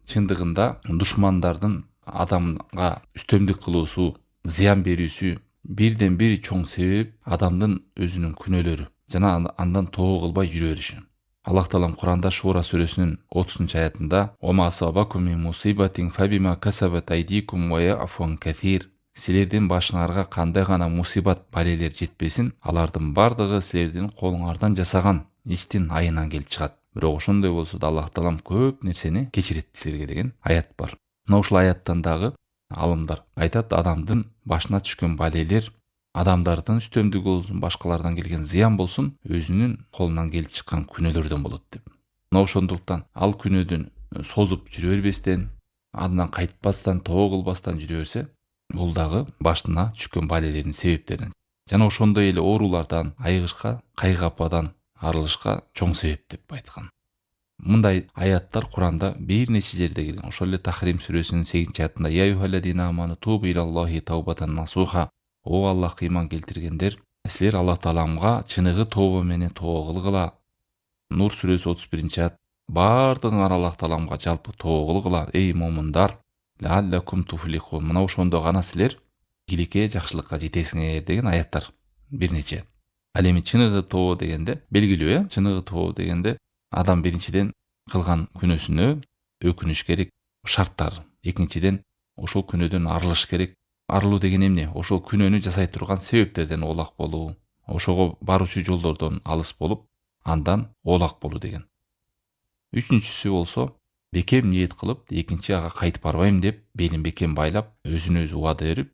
чындыгында душмандардын адамга үстөмдүк кылуусу, зыян берүүсү бирден бир чоң себеп адамдын өзүнүн күнөөлөрү жана андан тоо кылбай жүрө бериши. Аллах Таалам Куранда Шура сүрөсүнүн 30-аятында «Ома асабакум мин мусибатин фабима касабат айдикум ва яфу ан касир». Силердин башыңарга кандай гана мусибат, балелер жетпесин, алардын бардыгы силердин колуңардан жасаган иштин айынан келип чыгат. Бирок ошондой болсо да Аллах Таалам көп нерсени кечирет силерге деген аят бар. Мына ушул аяттан дагы алымдар айтат, адамдын башына түшкөн балелер, адамдардын үстөмдүгү болсун, башкалардан келген зыян болсун, өзүнүн колунан келип чыккан күнөөлөрдөн болот деп. Мына ошондуктан ал күнөөдөн созуп жүрө бербестен, андан кайтпастан, тоо кылбастан жүрө берсе, бул дагы башына түшкөн балелердин себептеринен жана ошондой эле оорулардан, айыгышка, кайгы-ападан арылышка чоң себеп деп айткан. Мындай аяттар Куранда бир нече жерде келген. Ошол эле Тахрим сүрөсүнүн 8-аятында «Я юхалладина аману тубу илаллахи таубатан насуха». О Аллах ыйман келтиргендер, силер Аллах Тааламга чыныгы тобо менен тоо кылгыла. Нур сүрөсү 31-аят. Бардыгыңар Аллах Тааламга жалпы тоо кылгыла, эй момундар. Лааллакум туфлихун. Мына ошондо гана силер киликке, жакшылыкка жетесиңер деген аяттар бир нече. Ал эми чыныгы тоо дегенде белгилүү, чыныгы тоо дегенде адам биринчиден кылган күнөөсүнө өкүнүш керек, шарттар. Экинчиден ошол күнөөдөн арылыш керек. Арылуу деген эмне? Ошол күнөөнү жасай турган себептерден оолак болуу, ошого баруучу жолдордон алыс болуп, андан оолак болуу деген. Үчүнчүсү болсо, бекем ниет кылып, экинчи ага кайтып барбайм деп, белин бекем байлап, өзүнө өзү убада берип,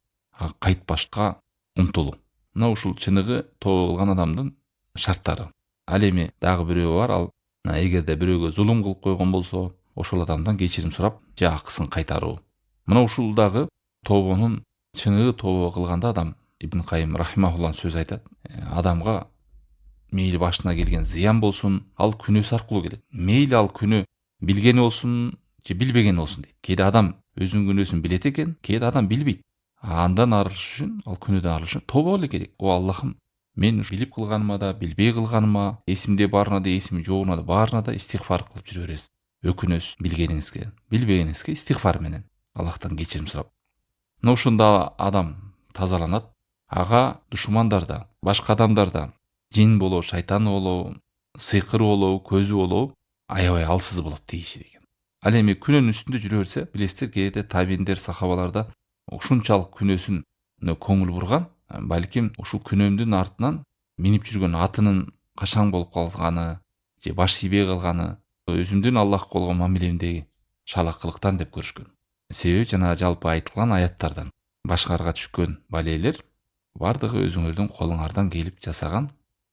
кайтпашка умтулуу. Мына ушул чыныгы тоо кылган адамдын шарттары. Ал эми дагы бирөө бар, ал эгерде бирөөгө зулум кылып койгон болсо, ошол адамдан кечирим сурап, же акысын кайтаруу. Мына ушул дагы тобонун чыныгы тоо кылганда адам, Ибн Кайым рахимахуллах сөз айтат. Адамга мейли башына келген зыян болсун, ал күнөөсү аркылуу келет. Мейли ал күнөө билгени болсун, же билбегени болсун дейт. Кээде адам өзүнүн күнөөсүн билет экен, кээде адам билбейт. Андан арылыш үчүн, ал күнөөдөн арылыш үчүн тобо эле керек. О Аллахым, мен билип кылганыма да, билбей кылганыма, эсимде барына да, эсими жогуна да баарына да истигфар кылып жүрө бересиз. Өкүнөсүз, билгениңизге, билбегениңизге истигфар менен Аллахтан кечирим сурап. Мына ошондо адам тазаланат. Ага душмандар да, башка адамдар да, жин болобу, шайтан болобу, сыйкыр болобу, көзү болобу, аябай алсыз болот дейиши деген. Ал эми күнөөнүн үстүндө жүрө берсе, билесиздер, кээде табиндер, сахабаларда ушунчалык күнөөсүнө көңүл бурган, балким ушул күнөөмдүн артынан минип жүргөн атынын кашаң болуп калганы, же баш ийбей калганы, өзүмдүн Аллахка болгон мамилемдеги шалакылыктан деп көрүшкөн. Себеби жана жалпы айтылган аяттардан башкарга түшкөн балелер бардыгы өзүңөрдүн колуңардан келип жасаган.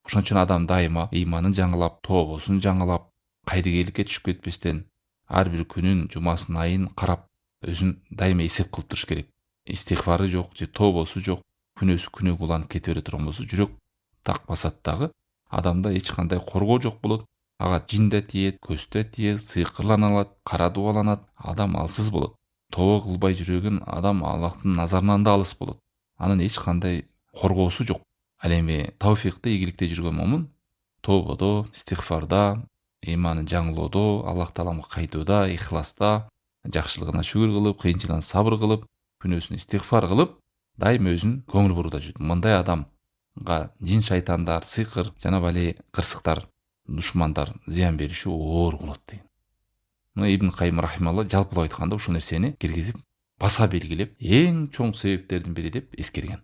Ошон үчүн адам дайыма ыйманын жаңылап, тообосун жаңылап, кайдыгейликке түшүп кетпестен, ар бир күнүн, жумасын, айын карап, өзүн дайыма эсеп кылып туруш керек. Истигфары жок, же тообосу жок, күнөөсү күнөөгө уланып кете бере турган болсо, жүрөк так басат дагы, адамда эч кандай коргоо жок болот. Ага жин да тиет, көз да тиет, сыйкырлана алат, кара дубаланат, адам алсыз болот. Тоо кылбай жүргөн адам Аллахтын назарынан да алыс болот. Анын эч кандай коргоосу жок. Ал эми тавфикте, ийгиликте жүргөн момун тоободо, истигфарда, ыйманын жаңылоодо, Аллах Тааламга кайтууда, ихласта, жакшылыгына шүгүр кылып, кыйынчылыгына сабыр кылып, күнөөсүнө истигфар кылып, дайыма өзүн көңүл бурууда жүрөт. Мындай адамга жин, шайтандар, сыйкыр жана бале кырсыктар, душмандар зыян бериши оор болот дейт. Мына Ибн Кайым рахималла жалпылап айтканда ушул нерсени киргизип, баса белгилеп, эң чоң себептердин бири деп эскерген.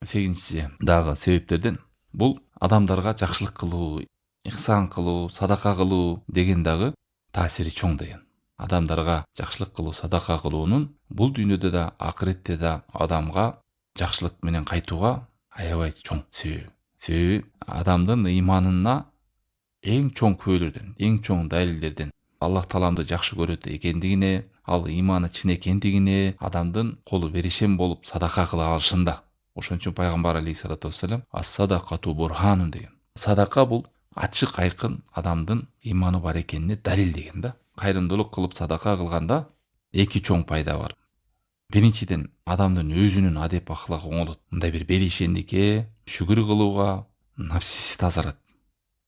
8-чи дагы себептерден бул адамдарга жакшылык кылуу, ихсан кылуу, садака кылуу деген дагы таасири чоң деген. Адамдарга жакшылык кылуу, садака кылуунун бул дүйнөдө да, акыретте да адамга жакшылык менен кайтууга аябай чоң себеби. Себеби адамдын ыйманына эң чоң күбөлөрдөн, эң чоң далилдерден Аллах Тааламды жакшы көрөт экендигине, ал ыйманы чын экендигине адамдын колу беришем болуп садака кыла алышында. Ошон үчүн пайгамбар алейхиссалату вассалам ас-садакату бурханун деген. Садака бул ачык айкын адамдын ыйманы бар экенине далил деген да. Кайрымдуулук кылып садака кылганда эки чоң пайда бар. Биринчиден адамдын өзүнүн адеп ахлагы оңолот. Мындай бир беришендикке, шүгүр кылууга напсиси тазарат.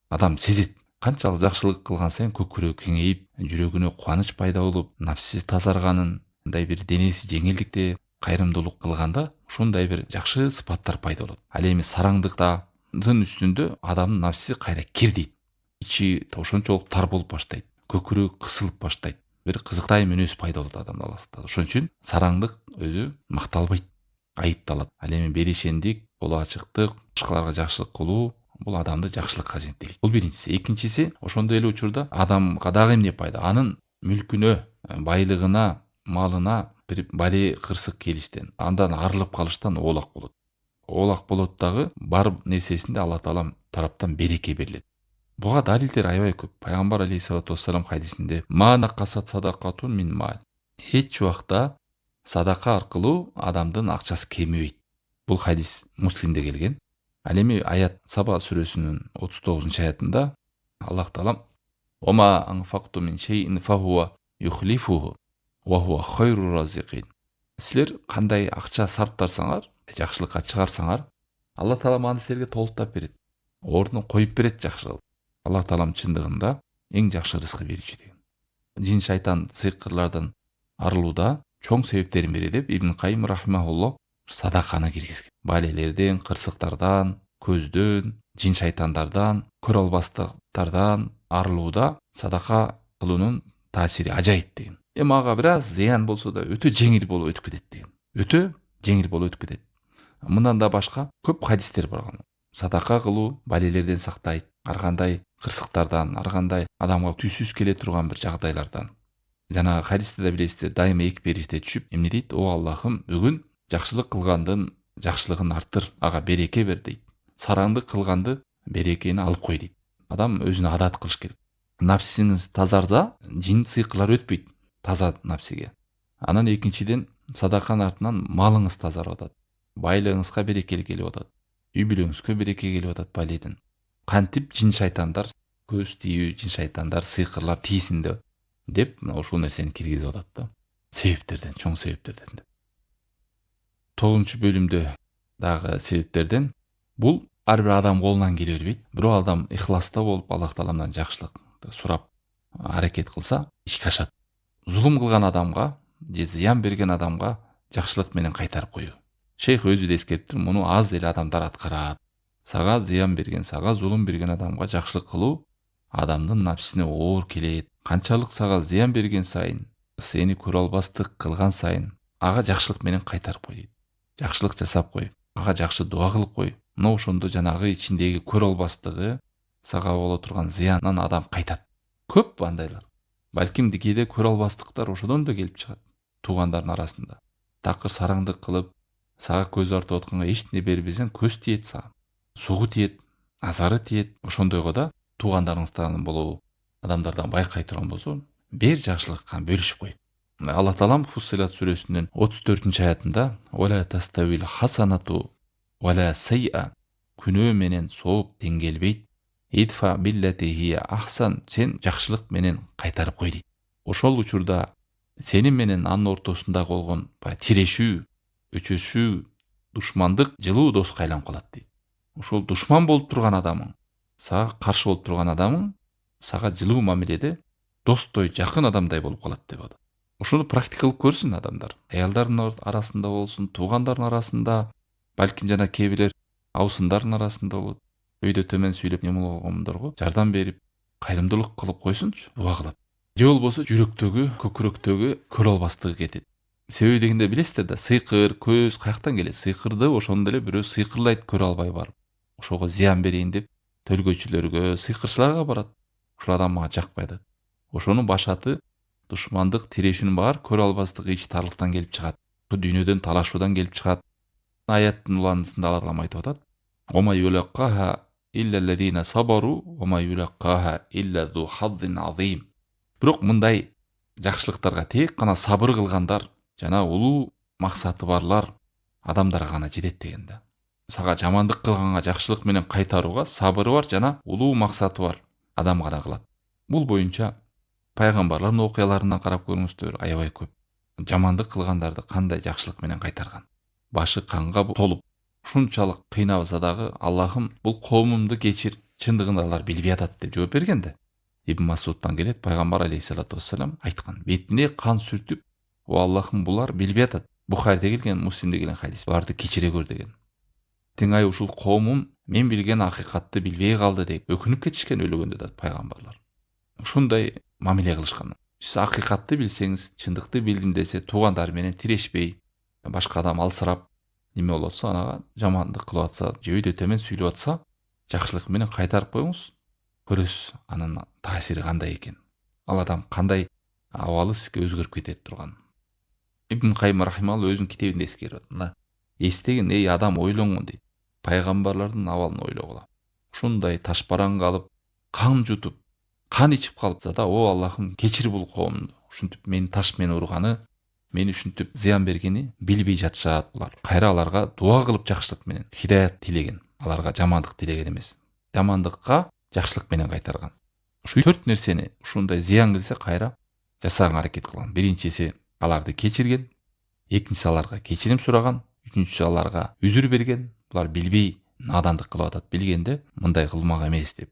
Адам сезет, канчалык жакшылык кылган сайын көкүрөгү кеңейип, жүрөгүнө кубаныч пайда болуп, напси тазарганын, мындай бир денеси жеңилдикте кайрымдуулук кылганда ушундай бир жакшы сыпаттар пайда болот. Ал эми сараңдыктын үстүндө адамдын напсиси кайра кир дейт. Ичи ошончолук тар болуп баштайт. Көкүрөгү кысылып баштайт. Бир кызыктай мүнөз пайда болот адамда аласында. Ошон үчүн сараңдык өзү макталбайт, айыпталат. Ал эми беришендик, кол ачыктык, башкаларга жакшылык кылуу бул адамды жакшылыкка жетелейт. Бул биринчиси. Экинчиси, ошондой эле учурда адамга дагы эмне пайда? Анын мүлкүнө, байлыгына, малына бир бали кырсык келиштен, андан арылып калыштан оолак болот. Оолак болот дагы бар нерсесинде Алла Таала тараптан береке берилет. Буга далилдер аябай көп. Пайгамбар алейхиссалату вассалам хадисинде ма накасат садакатун мин мал. Эч убакта садака аркылуу адамдын акчасы кемебейт. Бул хадис Муслимде келген. Ал эми аят Саба сүрөсүнүн 39-аятында Аллах Таала "Ома анфакту мин шейин фахуа юхлифуху ва хуа хайру разикин". Силер кандай акча сарптарсаңар, жакшылыкка чыгарсаңар, Алла Таала аны силерге толуктап берет. Ордуна коюп берет жакшылык. Алла Таалам чындыгында эң жакшы рызкы берүүчү деген. Жин шайтан сыйкырлардан арылууда чоң себептердин бири деп Ибн Кайым рахимахуллах садаканы киргизген. Балелерден, кырсыктардан, көздөн, жин шайтандардан, көрө албастыктардан арылууда садака кылуунун таасири ажайып деген. Эми ага бир аз зыян болсо да өтө жеңил болуп өтүп кетет деген. Өтө жеңил болуп өтүп кетет. Мындан да башка көп хадистер бар. Садака кылуу балелерден сактайт, ар кандай кырсыктардан, ар кандай адамга түйсүз келе турган бир жагдайлардан. Жана хадисте да билесиздер, дайыма эки периште түшүп эмне дейт? О Аллахым, бүгүн жакшылык кылгандын жакшылыгын арттыр, ага береке бер дейт. Сараңдык кылганды берекени алып кой дейт. Адам өзүнө адат кылыш керек. Напсиңиз тазарса, жин сыйкырлар өтпөйт таза напсиге. Анан экинчиден садаканын артынан малыңыз тазарып атат. Байлыгыңызга берекели келип атат. Үй бүлөңүзгө береке келип атат баледен. Кантип жин шайтандар, көз тиүү, жин шайтандар, сыйкырлар тийсин деп ошол нерсени киргизип атат да. Себептерден, чоң себептерден. 9 бөлүмдө дагы себептерден бул ар бир адам колунан келе бербейт. Бирок адам ихласта болуп, Аллах Тааламдан жакшылыкты сурап аракет кылса, ишке ашат. Зулум кылган адамга, же зыян берген адамга жакшылык менен кайтарып коюу. Шейх өзү да эскертиптир, муну аз эле адамдар аткарат. Сага зыян берген, сага зулум берген адамга жакшылык кылуу адамдын напсисине оор келет. Канчалык сага зыян берген сайын, сени көрө албастык кылган сайын, ага жакшылык менен кайтарып кой дейт. Жакшылык жасап кой, ага жакшы дуа кылып кой. Мына ошондо жанагы ичиндеги көрө албастыгы, сага боло турган зыяндан адам кайтат. Көп андайлар. Балким кээде көрө албастыктар ошодон да келип чыгат. Туугандардын арасында. Такыр сараңдык кылып, сага көз артып атканга эчтене бербесең, көз тиет сага. Сугу тиет, азары тиет. Ошондойго да туугандарыңыздан болобу, адамдардан байкай турган болсо, бер жакшылыкка бөлүшүп кой. Алла Таалам Фуссилат сүрөсүнүн 34-аятында "Вала таставил хасанату вала сайа" күнөө менен сооп тең келбейт. "Идфа биллати хия ахсан" сен жакшылык менен кайтарып кой дейт. Ошол учурда сени менен анын ортосунда болгон тирешүү, өчөшүү, душмандык жылуу доска айланып калат дейт. Ошол душман болуп турган адамың, сага каршы болуп турган адамың сага жылуу мамиледе достой, жакын адамдай болуп калат деп атат. Ошону практика кылып көрсүн адамдар. Аялдардын арасында болсун, туугандардын арасында, балким жана кээ бирлер абысындардын арасында болот. Өйдө төмөн сүйлөп неме болгондорго жардам берип, кайрымдуулук кылып койсунчу, дуа кылат. Же болбосо жүрөктөгү, көкүрөктөгү көрө албастыгы кетет. Себеби дегенде билесиздер да, сыйкыр, көз каяктан келет? Сыйкырды ошондо эле бирөө сыйкырлайт көрө албай барып. Ошого зыян берейин деп төлгөчүлөргө, сыйкырчыларга барат. Ошол адам мага жакпай атат. Ошонун башаты душмандык, тирешүүнүн баары көрө албастыгы, ич тарлыктан келип чыгат. Бул дүйнөдөн талашуудан келип чыгат. Аяттын уландысында Алла Таала айтып атат: "Ома юлаккаха илля аллазина сабару, ома юлаккаха илля зу хаддин азим". Бирок мындай жакшылыктарга тек гана сабыр кылгандар жана улуу максаты барлар адамдарга гана жетет деген да. Сага жамандык кылганга жакшылык менен кайтарууга сабыры бар жана улуу максаты бар адам гана кылат. Бул боюнча пайгамбарлардын окуяларынан карап көрүңүздөр, аябай көп. Жамандык кылгандарды кандай жакшылык менен кайтарган. Башы канга толуп, ушунчалык кыйнабаса дагы, "Аллахым, бул коомумду кечир. чындыгында алар билбей атат деп жооп берген да. Ибн Масудтан келет, пайгамбар алейхиссалату вассалам айткан, бетине кан сүртүп, о Аллахым, булар билбей атат. Бухариде келген, Муслимде келген хадис, буларды кечире көр деген. Тиңай ушул коомум мен билген акыйкатты билбей калды деп өкүнүп кетишкен өлгөндө да пайгамбарлар. Ушундай мамиле кылышкан. Сиз акыйкатты билсеңиз, чындыкты билдим десе, туугандар менен тирешпей, башка адам алсырап, неме болуп атса, анага жамандык кылып атса, жебейдө төмөн сүйлөп атса, жакшылык менен кайтарып коюңуз. Көрөсүз анын таасири кандай экен. Ал адам кандай абалы сизге өзгөрүп кетет турган. Ибн Кайым рахималлах өзүнүн китебинде эскерип атат. Мына эстегин, эй адам, ойлоңун дейт. Пайгамбарлардын абалын ойлогула. Ушундай ташбаран калып, кан жутуп, кан ичип калыпса да, о Аллахым, кечир бул коомду. Ушинтип мени таш менен урганы, мени ушинтип зыян бергени билбей жатышат булар. Кайра аларга дуа кылып жакшылык менен хидаят тилеген, аларга жамандык тилеген эмес. Жамандыкка жакшылык менен кайтарган. Ушу 4 нерсени ушундай зыян келсе кайра жасаганга аракет кылган. Биринчиси аларды кечирген, экинчиси аларга кечирим сураган, үчүнчүсү аларга үзүр берген. Булар билбей надандык кылып атат, билгенде мындай кылмак эмес деп.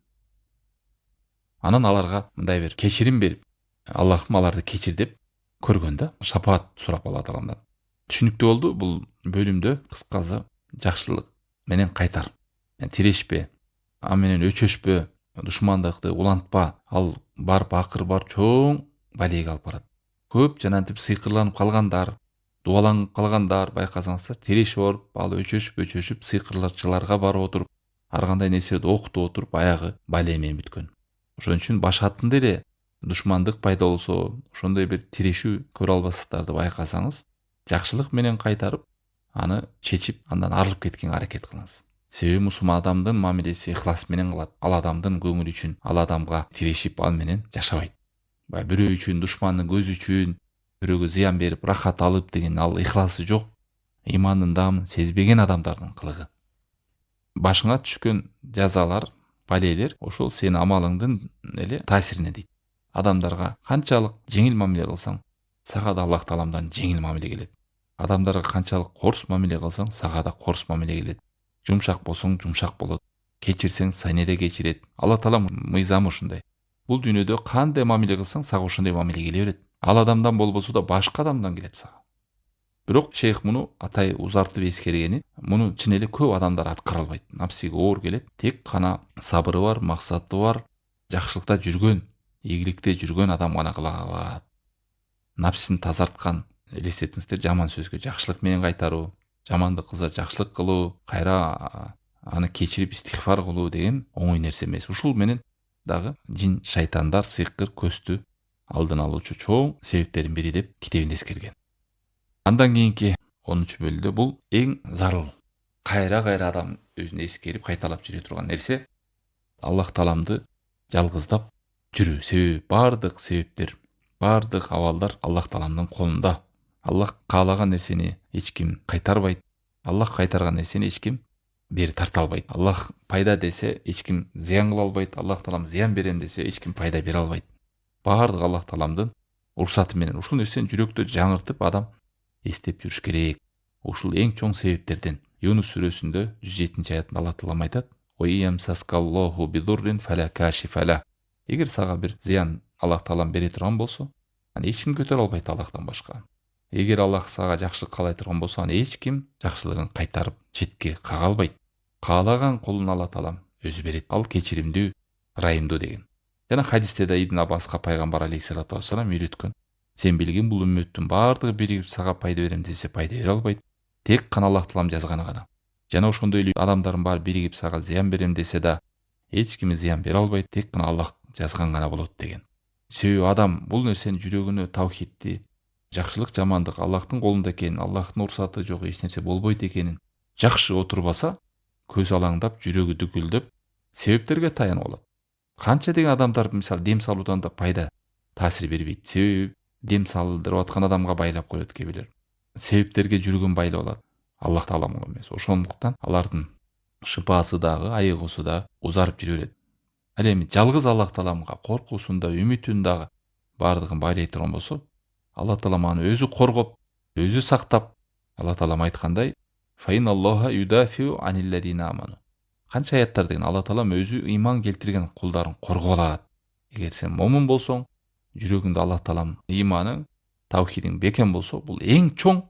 Анан аларга мындай бир кечирим берип, Аллахым, аларды кечир деп көргөн да, шапаат сурап Алла Тааламдан. Түшүнүктүү болду бул бөлүмдө кыскасы жакшылык менен кайтар. Тирешпе, а менен өчөшпө, душмандыкты улантпа. Ал барып акыр бар чоң балейге алып барат. Көп жанантип сыйкырланып калгандар, дуаланып калгандар байкасаңыздар, тирешип оруп, ал өчөшүп сыйкырларчыларга барып отуруп, ар кандай нерселерди окутуп отуруп, аягы бале менен бүткөн. Ошон үчүн башатында эле душмандык пайда болсо, ошондой бир тирешүү көрө албастыктарды байкасаңыз, жакшылык менен кайтарып, аны чечип, андан арылып кеткенге аракет кылыңыз. Себеби мусулман адамдын мамилеси ихлас менен кылат. Ал адамдын көңүлү үчүн, ал адамга тирешип, ал менен жашабайт. Бирөө үчүн, душмандын көзү үчүн, бирөөгө зыян берип, рахат алып деген ал ихласы жок, имандын даамын сезбеген адамдардын кылыгы. Башыңа түшкөн жазалар, балейлер ошол сенин амалыңдын эле таасирине дейт. Адамдарга канчалык жеңил мамиле кылсаң, сага да Аллах Тааламдан жеңил мамиле келет. Адамдарга канчалык корс мамиле кылсаң, сага да корс мамиле келет. Жумшак болсоң, жумшак болот. Кечирсең, сени да кечирет. Алла Таалам мыйзамы ушундай. Бул дүйнөдө кандай мамиле кылсаң, сага ошондой мамиле келе берет. Ал адамдан болбосо да башка адамдан келет сага. Бирок шейх муну атай узартып эскергени, муну чын эле көп адамдар аткара албайт. Напсиге оор келет. Тек гана сабыры бар, максаты бар, жакшылыкта жүргөн, ийгиликте жүргөн адам гана кыла алат. Напсин тазарткан, элестетиңиздер, жаман сөзгө жакшылык менен кайтаруу, жамандык кылса жакшылык кылуу, кайра аны кечирип истигфар кылуу деген оңой нерсе эмес. Ушул менен дагы жин, шайтандар, сыйкыр, көстү алдын алуучу чоң себептердин бири деп китебинде эскерген. Андан кийинки 10-бөлүмдө бул эң зарыл. Кайра адам өзүнө эскерип кайталап жүрө турган нерсе Аллах Тааламды жалгыздап жүрүү. Себеби бардык себептер, бардык абалдар Аллах Тааламдын колунда. Аллах каалаган нерсени эч ким кайтарбайт. Аллах кайтарган нерсени эч ким бери тарта албайт. Аллах пайда десе эч ким зыян кыла албайт. Аллах Таалам зыян берем десе эч ким пайда бере албайт. Бардык Аллах Тааламдын уруксаты менен. Ушул нерсени жүрөктө жаңыртып адам эстеп жүрүш керек. Ушул эң чоң себептерден. Юнус сүрөсүндө 107-аятында Алла Таалам айтат: "Уйямсаскаллаху бидуррин фала кашифала". Эгер сага бир зыян Аллах Таалам бере турган болсо, аны эч ким көтөрө албайт Аллахтан башка. Эгер Аллах сага жакшылык каалай турган болсо, аны эч ким жакшылыгын кайтарып четке кага албайт. Каалаган кулун Алла Таалам өзү берет. Ал кечиримдүү, ырайымдуу деген. Жана хадисте да Ибн Аббаска пайгамбар алейхиссалату вассалам үйрөткөн: "Сен билген бул үммөттүн бардыгы биригип сага пайда берем десе пайда бере албайт. Тек гана Аллах Таалам жазганы гана. Жана ошондой эле адамдардын баары биригип сага зыян берем десе да эч ким зыян бере албайт. Тек гана Аллах жазган гана болот" деген. Себеби адам бул нерсени жүрөгүнө таухидти, жакшылык жамандык Аллахтын колунда экенин, Аллахтын уруксаты жок, эч нерсе болбойт экенин жакшы отурбаса, көз алаңдап, жүрөгү дүкүлдөп, себептерге таянып алат. Канча деген адамдар мисалы дем салуудан да пайда таасир бербейт. Себеби дем салдырып аткан адамга байлап коет кээ бирер. Себептерге жүргөн байлап алат. Аллах Тааламга эмес. Ошондуктан алардын шыпасы дагы, айыгуусу да узарып жүрө берет. Ал эми жалгыз Аллах Тааламга коркуусунда, үмүтүн дагы бардыгын байлай турган болсо, Алла Таалам аны өзү коргоп, өзү сактап, Алла Таалам айткандай: "Фаиналлаха юдафиу анилладина аману". Канча аяттар деген Алла Таалам өзү ыйман келтирген кулдарын корголот. Эгер сен момун болсоң, жүрөгүңдө Алла Таалам ыйманың, таухидиң бекем болсо, бул эң чоң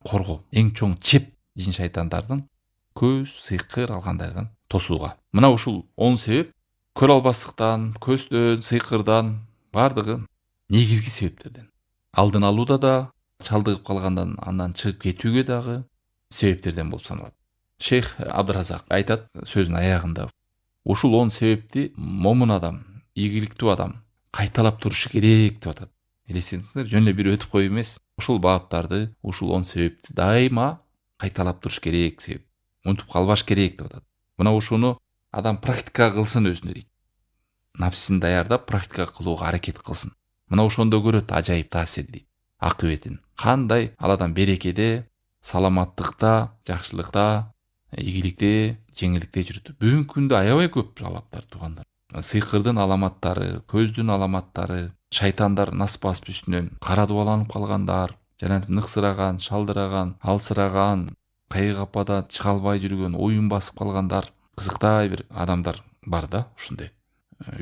коргоо, эң чоң чеп жин шайтандардын көз, сыйкыр алгандардан тосууга. Мына ушул 10 себеп көрө албастыктан, көздөн, сыйкырдан бардыгы негизги себептерден. Алдын алууда да, чалдыгып калгандан андан чыгып кетүүгө дагы себептерден болуп саналат. Шейх Абдыразак айтат сөзүнүн аягында, ушул 10 себепти момун адам, ийгиликтүү адам кайталап турушу керек деп атат. Элестетиңиздер, жөн эле бир өтүп коюп эмес, ушул баптарды, ушул 10 себепти дайыма кайталап туруш керек себеп. Унутуп калбаш керек деп атат. Мына ушуну адам практика кылсын өзүнө дейт. Напсин даярдап практика кылууга аракет кылсын. Мына ошондо көрөт ажайып таасир дейт. Акыбетин. Кандай ал адам берекеде, саламаттыкта, жакшылыкта, ийгиликте, жеңилдикте жүрөт. Бүгүнкү күндө аябай көп жалаптар туугандар. Сыйкырдын аламаттары, көздүн аламаттары, шайтандар насып-басып үстүнөн кара дубаланып калгандар, жана ныксыраган, шалдыраган, алсыраган, кайгы капада чыга албай жүргөн, оюн басып калгандар, кызыктай бир адамдар бар да ушундай.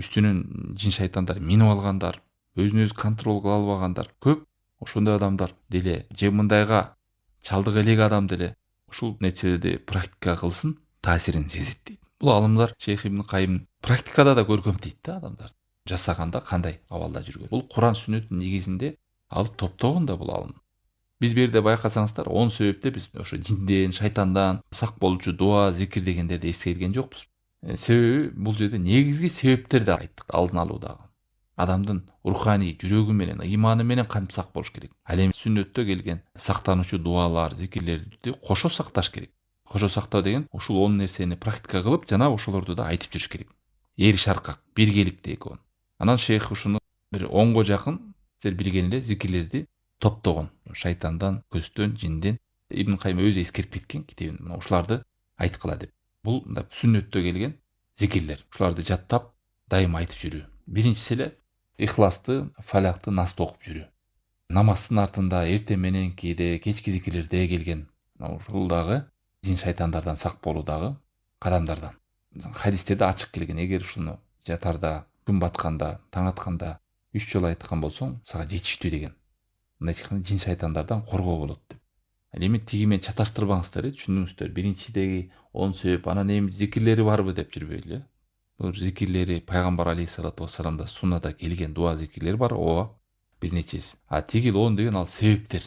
Үстүнөн жин шайтандар минип алгандар, өзүн өзү контрол кыла албагандар көп. Ошондой адамдар деле же мындайга чалдык элек адам деле ушул нерселерди практика кылсын, таасирин сезет дейт. Бул алымдар Шейх Ибн Кайым практикада да көргөм дейт да адамдар. Жасаганда кандай абалда жүргөн. Бул Куран сүннөттүн негизинде алып топтогон да бул алым. Биз бул жерде байкасаңыздар 10 себепте биз ошо жинден, шайтандан сак болчу дуа, зикир дегендерди эскерген жокпуз. Себеби бул жерде негизги себептерди айттык алдын алуудагы. Адамдын руханий жүрөгү менен, ыйманы менен кантип сак болуш керек. Ал эми сүннөттө келген сактануучу дуалар, зикирлерди кошо сакташ керек. Кошо сактоо деген ушул 10 нерсени практика кылып, жана ошолорду да айтып жүрүш керек. Эр шаркак, биргеликте экөө. Анан шейх ушуну бир 10го жакын сиздер билген эле зикирлерди топтогон. Шайтандан, көздөн, жинден Ибн Кайым өзү эскерип кеткен китебин. Мына ушуларды айткыла деп. Бул сүннөттө келген зикирлер. Ушуларды жаттап, дайыма айтып жүрүү. Биринчиси эле ихласты, фалакты, насты окуп жүрүү. Намаздын артында эртең менен кээде кечки зикирлерде келген ушул дагы жин шайтандардан сак болуудагы кадамдардан. Хадистерде ачык келген. Эгер ушуну жатарда, күн батканда, таң атканда 3 жолу айткан болсоң, сага жетиштүү деген. Мындай айтканда жин шайтандардан коргоо болот деп. Эми тиги менен чаташтырбаңыздар, түшүндүңүздөр. Биринчидеги 10 себеп, анан эми зикирлери барбы деп жүрбөйлү. Бул зикирлери пайгамбар алейхиссалату вассаламда суннада келген дуа зикирлер бар, ооба, бир нечеси. Тигил 10 деген ал себептер.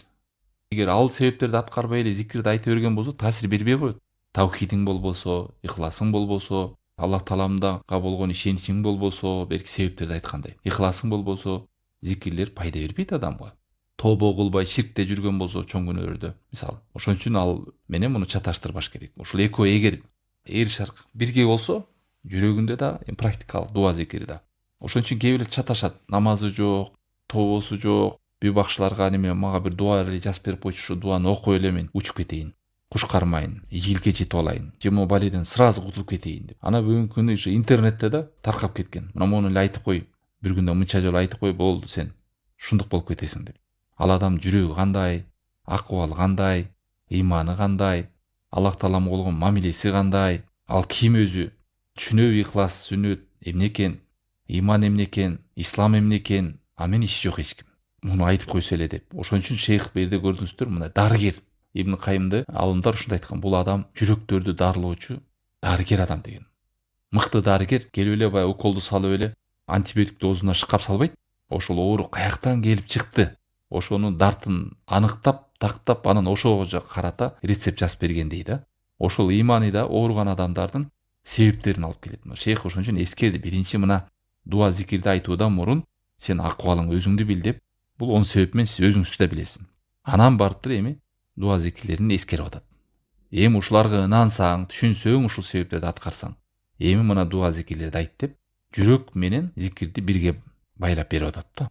Эгер ал себептерди аткарбай эле зикирди айта берген болсо, таасир бербей коет. Таухидиң болбосо, ихласың болбосо, Аллах Тааламга болгон ишеничиң болбосо, берки себептерди айткандай. Ихласың болбосо, зикирлер пайда бербейт адамга. Тобо кылбай ширкте жүргөн болсо чоң күнөөлөрдө, мисалы. Ошон үчүн ал менен муну чаташтырбаш керек. Ушул экөө эгер эр шарк бирге болсо, жүрөгүндө да практикалык дуа зикири да. Ошон үчүн кээ бирөө чаташат. Намазы жок, тобосу жок. Бүй бакчыларга неме мага бир дуа эле жазып берип койчу, ушу дуаны окуй эле мен учуп кетейин. Куш кармайын, ийгиликке жетип алайын. Же могу баледен сразу кутулуп кетейин деп. Ана бүгүнкү күндө ушу интернетте да таркап кеткен. Мына муну эле айтып кой. Бир күндө мынча жолу айтып кой, болду сен шундук болуп кетесиң деп. Ал адам жүрөгү кандай, акыбалы кандай, ыйманы кандай, Аллах Тааламга болгон мамилеси кандай, ал ким өзү, түшүнөбү ихлас, сүннөт эмне экен, ыйман эмне экен, ислам эмне экен, мен иши жок эч ким. Муну айтып койсо эле деп. Ошон үчүн шейх берде көрдүңүздөр, мына дарыгер Ибн Кайымды алымдар ушундай айткан. Бул адам жүрөктөрдү дарылоочу дарыгер адам деген. Мыкты дарыгер келип эле баягы уколду салып эле антибиотик дозуна шкап салбайт. Ошол оору каяктан келип чыкты, ошонун дартын аныктап, тактап, анан ошого карата рецепт жазып бергендей да. Ошол ыйманы да ооруган адамдардын себептерин алып келет. Шейх ошон үчүн эскерди. Биринчи мына дуа зикирди айтуудан мурун сен акыбалың өзүңдү бил деп, бул 10 себеп менен сиз өзүңүз да билесиң. Анан барып туруп эми дуа зикирлерин эскерип атат. Эми ушуларга ынансаң, түшүнсөң, ушул себептерди аткарсаң, эми мына дуа зикирлерди айт деп, жүрөк менен зикирди бирге байлап берип атат да.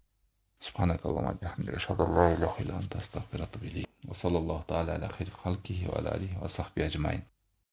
Субханакаллахумма ва бихамдика ашхаду ан ла илаха илля анта астагфирука ва атубу илейк. Ва саллаллаху таала аля хайри халкихи ва аля алихи ва сахбихи ажмаин.